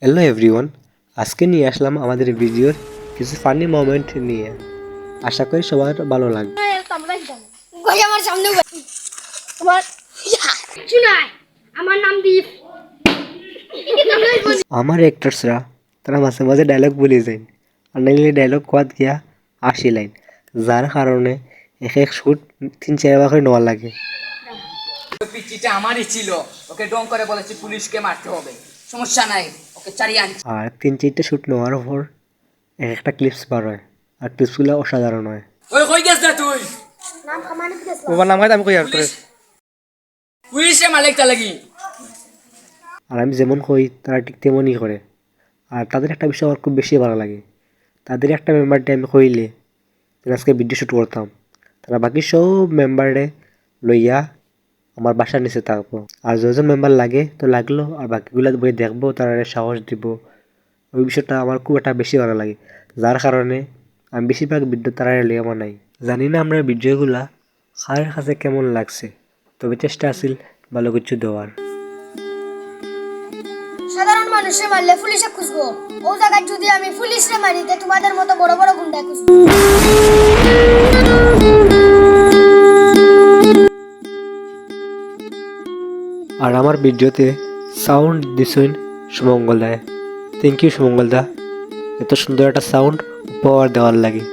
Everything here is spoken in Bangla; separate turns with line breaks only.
হ্যালো এভরিওয়ান, আজকে নিয়ে আসলাম আমাদের ভিডিওর কিছু ফানি মোমেন্ট নিয়ে। আশা করি সবার ভালো লাগবে।
আমার সামনে তোমার শুনাই আমার নাম দীপ।
আমার অ্যাক্টরসরা তারা মাঝে মাঝে ডায়লগ বলে যায়, আর নাইলে ডায়লগ কোয়াদ গিয়া 80 লাইন, যার কারণে এক এক শুট 3-4 বার করে নেওয়া লাগে।
পিচিটা আমারই ছিল, ওকে ডং করে বলেছি পুলিশকে মারতে হবে, সমস্যা নাই, ওকে চালিয়ে আনছি।
আর 3-4টা শুট নেওয়ার পর এক একটা ক্লিপস বার হয়, আর ক্লিপসগুলো অসাধারণ হয়।
ওই কই গেছ না তুই?
নাম খামানে দিতেছ
ওবার নাম আমি কই আর করে,
পুলিশে মালিকটা লাগি।
আর আমি যেমন কই তারা ঠিক তেমনই করে। আর তাদের একটা বিষয় আমার খুব বেশি ভালো লাগে, তাদের একটা মেম্বারটি আমি কইলে আজকে ভিডিও শ্যুট করতাম, তারা বাকি সব মেম্বারে লইয়া আমার বাসার নিচে থাকবো। আর যজন মেম্বার লাগে তো লাগলো, আর বাকিগুলো বই দেখবো, তারা সাহস দিব। ওই বিষয়টা আমার খুব একটা বেশি ভালো লাগে, যার কারণে আমি বেশিরভাগ ভিডিও তারা লিয়ে বানাই। জানি না আমরা ভিডিওগুলা কার কাছে কেমন লাগছে, তবে চেষ্টা আছিল ভালো কিছু দেওয়ার।
সাধারণ মানুষে মারলে পুলিশে খুঁজবো, ও জায়গায় যদি আমি পুলিশে মারি তে তোমাদের মতো বড় বড় গুন্ডা খুঁজবো।
আর আমার ভিডিওতে সাউন্ড দিছেন সুমঙ্গল দায়। থ্যাংক ইউ সুমঙ্গল দা, এত সুন্দর একটা সাউন্ড উপহার দেওয়ার লাগে।